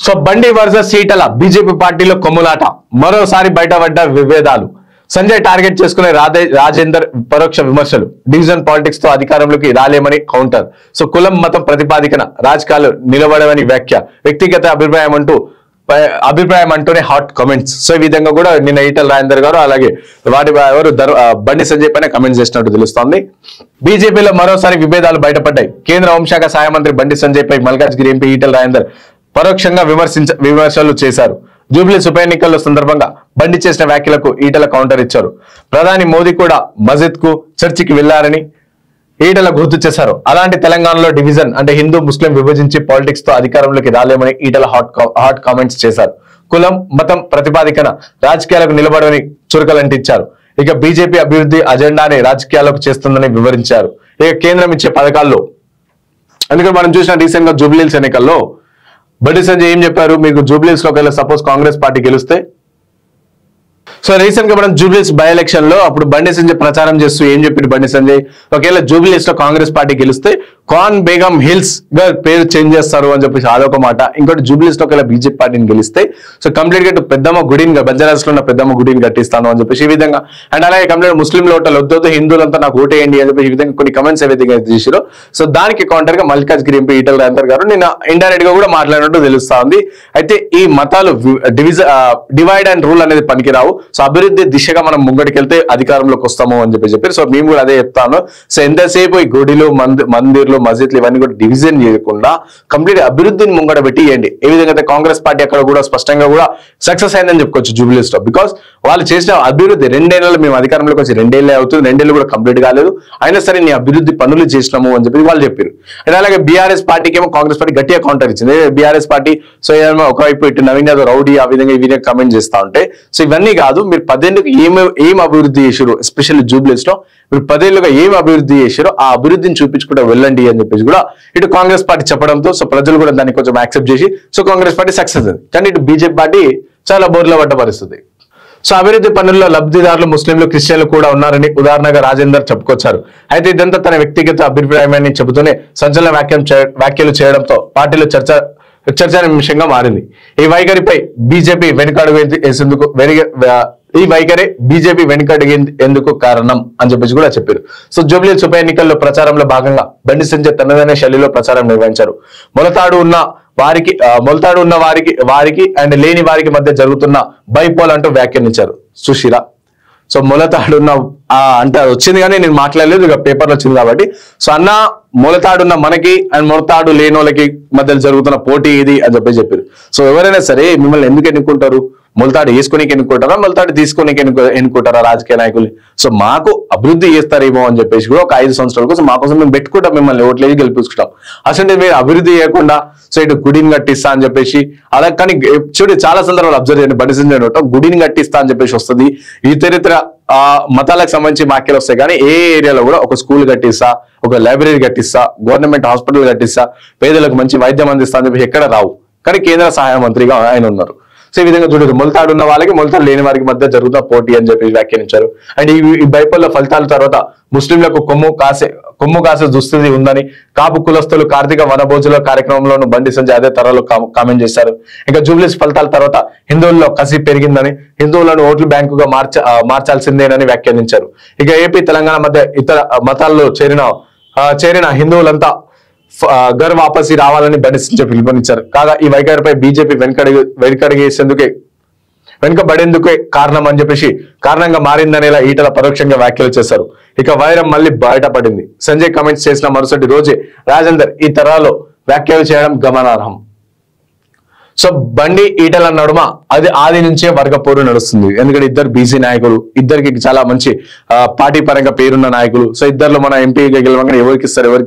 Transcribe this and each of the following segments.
So బండి versus Etela BJP పార్టీలో కొమ్ములాట, మరోసారి బయటపడ్డ విభేదాలు. సంజయ్ టార్గెట్ చేసుకునే రాజేందర్ పరోక్ష విమర్శలు. డివిజన్ పాలిటిక్స్ తో అధికారంలోకి రాలేమని కౌంటర్. సో కులం మతం ప్రతిపాదికన రాజకీయాలు నిలబడమని వ్యాఖ్య. వ్యక్తిగత అభిప్రాయం అంటూనే హాట్ కామెంట్స్. సో ఈ విధంగా కూడా నిన్న ఈటల రాజేందర్ గారు అలాగే ఎవరు బండి సంజయ్ పైన కామెంట్స్ చేసినట్టు తెలుస్తోంది. బీజేపీలో మరోసారి విభేదాలు బయటపడ్డాయి. కేంద్ర హోంశాఖ సహాయ మంత్రి బండి సంజయ్ పై మల్కాజ్గిరి ఎంపీ ఈటల రాజేందర్ పరోక్షంగా విమర్శలు చేశారు. జూబ్లీస్ ఉప ఎన్నికల సందర్భంగా బండి చేసిన వ్యాఖ్యలకు ఈటల కౌంటర్ ఇచ్చారు. ప్రధాని మోదీ కూడా మస్జిద్ కు చర్చికి వెళ్లారని ఈటల గుర్తు చేశారు. అలాంటి తెలంగాణలో డివిజన్ అంటే హిందూ ముస్లిం విభజించి పాలిటిక్స్ తో అధికారంలోకి రాలేమని ఈటల హాట్ కామెంట్స్ చేశారు. కులం మతం ప్రతిపాదికన రాజకీయాలకు నిలబడని చురకలంటించారు. ఇక బీజేపీ అభివృద్ధి అజెండాని రాజకీయాలకు చేస్తుందని వివరించారు. ఇక కేంద్రం ఇచ్చే పథకాల్లో అందుకని మనం చూసిన రీసెంట్ గా జూబ్లీస్ ఎన్నికల్లో బండి సంజయ్ ఏం చెప్పారు, మీకు జూబ్లీస్ లో ఒకవేళ సపోజ్ కాంగ్రెస్ పార్టీ గెలిస్తే, సో రీసెంట్ గా మనం జూబ్లీస్ బై ఎలక్షన్ లో అప్పుడు బండి సంజయ్ ప్రచారం చేస్తూ ఏం చెప్పిండు బండి సంజయ్, ఒకవేళ జూబ్లీస్ లో కాంగ్రెస్ పార్టీ గెలిస్తే ఖాన్ బేగం హిల్స్ గా పేరు చేంజ్ చేస్తారు అని చెప్పేసి అదొక మాట. ఇంకోటి జూబ్లీస్ లో ఒకవేళ బీజేపీ పార్టీని గెలిస్తే సో కంప్లీట్ గా పెద్దమ్మ గుడిని బంజారాస్ లో ఉన్న పెద్దమ్మ గుడిని కట్టిస్తాను అని చెప్పేసి ఈ విధంగా, అండ్ అలాగే కంప్లీట్ ముస్లిం ఓటర్లు వద్దు హిందువులంతా నాకు ఓటేయండి అని చెప్పేసి ఈ విధంగా కొన్ని కమెంట్స్ ఏ విధంగా చేశారో సో దానికి కౌంటర్ గా మల్కాజ్గిరి ఎంపీ ఈటల రాజేందర్ గారు నిన్న ఇండైరెక్ట్ గా కూడా మాట్లాడినట్టు తెలుస్తా ఉంది. అయితే ఈ మతాలు డివైడ్ అండ్ రూల్ అనేది పనికిరావు. సో అభివృద్ధి దిశగా మనం ముంగడికెళ్తే అధికారంలోకి వస్తాము అని చెప్పి సో మేము కూడా అదే చెప్తాను. సో ఎంతసేపు ఈ గుడిలు మందిర్లు మస్జిద్లు ఇవన్నీ కూడా డివిజన్ చేయకుండా కంప్లీట్ అభివృద్ధిని ముంగడ పెట్టి ఇవ్వండి. ఏ విధంగా అయితే కాంగ్రెస్ పార్టీ అక్కడ కూడా స్పష్టంగా కూడా సక్సెస్ అయిందని చెప్పుకోవచ్చు జూబ్లీస్ లో. బికాస్ వాళ్ళు చేసిన అభివృద్ధి 2 ఏళ్లలో మేము అధికారంలోకి వచ్చి 2 ఏళ్ళే అవుతుంది, 2 ఏళ్ళు కూడా కంప్లీట్ కాలేదు, అయినా సరే నీ అభివృద్ధి పనులు చేసినాము అని చెప్పి వాళ్ళు చెప్పారు. అండ్ అలాగే బీఆర్ఎస్ పార్టీకి ఏమో కాంగ్రెస్ పార్టీ గట్టిగా కౌంటర్ ఇచ్చింది. బీఆర్ఎస్ పార్టీ సో ఒకవైపు ఇటు నవీన్ యాదవ్ రౌడీ ఆ విధంగా ఈ విధంగా కమెంట్ చేస్తా ఉంటే సో ఇవన్నీ కాదు, మీరు 10 ఏళ్ళకి ఏం అభివృద్ధి చేశారు, ఎస్పెషల్లీ జూబ్లీస్ లో మీరు 10 ఏళ్ళుగా ఏం అభివృద్ధి చేశారో ఆ అభివృద్ధిని చూపించుకుంటూ వెళ్ళండి అని చెప్పేసి కూడా ఇటు కాంగ్రెస్ పార్టీ చెప్పడంతో సో ప్రజలు కూడా దాన్ని కొంచెం యాక్సెప్ట్ చేసి సో కాంగ్రెస్ పార్టీ సక్సెస్ అయింది. కానీ ఇటు బీజేపీ పార్టీ చాలా బోర్లో పడ్డ పరిస్థితి. సో అభివృద్ధి పనుల్లో లబ్ధిదారులు ముస్లింలు క్రిస్టియన్లు కూడా ఉన్నారని ఉదాహరణగా రాజేందర్ చెప్పుకొచ్చారు. అయితే ఇదంతా తన వ్యక్తిగత అభిప్రాయమని చెబుతూనే సంచలన వ్యాఖ్యలు చేయడంతో పార్టీలో చర్చనీయాంశంగా మారింది. ఈ వైఖరిపై బీజేపీ వెనుకడుగేందుకు కారణం అని చెప్పేసి కూడా చెప్పారు. సో జూబ్లీస్ ఉప ఎన్నికల్లో ప్రచారంలో భాగంగా బండి సంజయ్ తనదైన శైలిలో ప్రచారం నిర్వహించారు. మొలతాడు ఉన్న వారికి అండ్ లేని వారికి మధ్య జరుగుతున్న బైపోల్ అంటూ వ్యాఖ్యానించారు. సుశీల సో మొలతాడున్న అంటే వచ్చింది కానీ నేను మాట్లాడలేదు, ఇక పేపర్లో వచ్చింది కాబట్టి సో అన్న మొలతాడున్న మనకి అండ్ మొలతాడు లేని వాళ్ళకి మధ్య జరుగుతున్న పోటీ ఇది అని చెప్పారు. సో ఎవరైనా సరే మిమ్మల్ని ఎందుకు ఎన్నుకుంటారు, మొలతాడు వేసుకునేకి ఎన్నుకుంటారా మొలతాడు తీసుకునేకి ఎన్నుకుంటారా రాజకీయ నాయకులు. సో మాకు అభివృద్ధి చేస్తారేమో అని చెప్పేసి కూడా ఒక 5 సంవత్సరాల కోసం మాకోసం మేము పెట్టుకుంటాం, మిమ్మల్ని ఓట్లేసి గెలిపించుకుంటాం. అసలు మీరు అభివృద్ధి చేయకుండా సో ఇటు గుడిని కట్టిస్తా అని చెప్పేసి అలా. కానీ చూడు చాలా సందర్భాలు అబ్జర్వ్ చేయండి, బండి సంజయ్ గుడిని కట్టిస్తా అని చెప్పేసి వస్తుంది, ఇతరితర మతాలకు సంబంధించి వ్యాఖ్యలు వస్తాయి. కానీ ఏ ఏరియాలో కూడా ఒక స్కూల్ కట్టిస్తా, ఒక లైబ్రరీ కట్టిస్తా, గవర్నమెంట్ హాస్పిటల్ కట్టిస్తా, పేదలకు మంచి వైద్యం అందిస్తా అని చెప్పి ఎక్కడ రావు. కానీ కేంద్ర సహాయ మంత్రిగా ఆయన ఉన్నారు. సో ఈ విధంగా చూడదు, మొలతాడు ఉన్న వాళ్ళకి మొలతాడు లేని వారికి మధ్య జరుగుతున్న పోటీ అని చెప్పి వ్యాఖ్యానించారు. అండ్ ఈ బైపోల్లో ఫలితాల తర్వాత ముస్లింలకు కొమ్ము కాసే దుస్థితి ఉందని కాపు కులస్తులు కార్తీక వనభోజుల కార్యక్రమంలోనూ బండి సంజయ్ అదే తరలో కామెంట్ చేశారు. ఇంకా జూబ్లీస్ ఫలితాల తర్వాత హిందువుల్లో కసి పెరిగిందని, హిందువులను ఓట్లు బ్యాంకుగా మార్చాల్సిందేనని వ్యాఖ్యానించారు. ఇక ఏపీ తెలంగాణ మధ్య ఇతర మతాల్లో చేరిన హిందువులంతా ఘర్ వాపసి రావాలని బండి సంజయ్ పిలుపునిచ్చారు. కాగా ఈ వైఖరిపై బీజేపీ వెనుకబడేందుకే కారణం అని చెప్పేసి కారణంగా మారిందనేలా ఈటల పరోక్షంగా వ్యాఖ్యలు చేశారు. ఇక వైరం మళ్ళీ బయటపడింది. సంజయ్ కామెంట్స్ చేసిన మరుసటి రోజే రాజేందర్ ఈ తరాలో వ్యాఖ్యలు చేయడం గమనార్హం. సో బండి ఈటల నడుమ అది ఆది నుంచే వర్గ పోరు నడుస్తుంది. ఎందుకంటే ఇద్దరు బీసీ నాయకులు, ఇద్దరికి చాలా మంచి పార్టీ పరంగా పేరున్న నాయకులు. సో ఇద్దరులో మన ఎంపీగా గెలవగానే ఎవరికి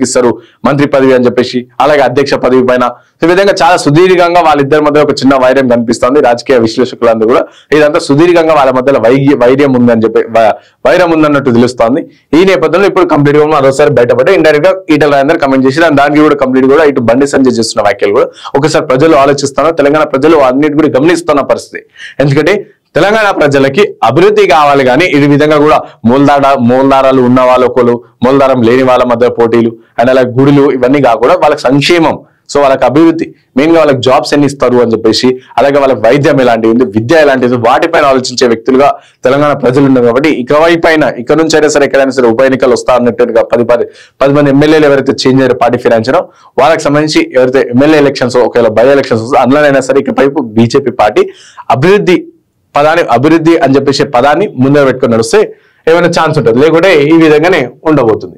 ఇస్తారు మంత్రి పదవి అని చెప్పేసి, అలాగే అధ్యక్ష పదవి పైన ఈ విధంగా చాలా సుదీర్ఘంగా వాళ్ళిద్దరి మధ్య ఒక చిన్న వైరం కనిపిస్తుంది. రాజకీయ విశ్లేషకులందరూ కూడా ఇదంతా సుదీర్ఘంగా వాళ్ళ మధ్యలో వైరం ఉందన్నట్టు తెలుస్తోంది. ఈ నేపథ్యంలో ఇప్పుడు కంప్లీట్ గా మరోసారి బయటపడి ఇండైరెక్ట్ గా ఈటల రాజేందర్ కమెంట్ చేసి దానికి కూడా కంప్లీట్ కూడా ఇటు బండి సంజయ్ చేస్తున్న వ్యాఖ్యలు కూడా ఒకసారి ప్రజలు ఆలోచిస్తాను, తెలంగాణ ప్రజలు అన్నిటి కూడా గమనిస్తున్న పరిస్థితి. ఎందుకంటే తెలంగాణ ప్రజలకి అభివృద్ధి కావాలి, కానీ ఈ విధంగా కూడా మూలధారాలు ఉన్న వాళ్ళ ఒకరు, మూలధారం లేని వాళ్ళ మధ్య పోటీలు అండ్ అలా గుడులు ఇవన్నీ కాకుండా వాళ్ళకి సంక్షేమం సో వాళ్ళకి అభివృద్ధి మెయిన్ గా వాళ్ళకి జాబ్స్ ఎన్ని ఇస్తారు అని చెప్పేసి, అలాగే వాళ్ళకి వైద్యం ఎలాంటిది ఉంది, విద్య ఎలాంటిది, వాటిపైన ఆలోచించే వ్యక్తులుగా తెలంగాణ ప్రజలు ఉన్నారు. కాబట్టి ఇక్కడ నుంచి అయినా సరే ఎక్కడైనా సరే ఉప ఎన్నికలు వస్తా అన్నట్టుగా 10 మంది ఎమ్మెల్యేలు ఎవరైతే చేంజ్ అయ్యారో పార్టీ ఫిరాయించారో వాళ్ళకి సంబంధించి ఎవరైతే ఎమ్మెల్యే ఎలక్షన్స్ ఒకవేళ బై ఎలక్షన్స్ వస్తే అందులోనైనా సరే ఇకపైపు బీజేపీ పార్టీ అభివృద్ధి అని చెప్పేసి పదాన్ని ముందర పెట్టుకొని నడిస్తే ఏమైనా ఛాన్స్ ఉంటుంది, లేకుంటే ఈ విధంగానే ఉండబోతుంది.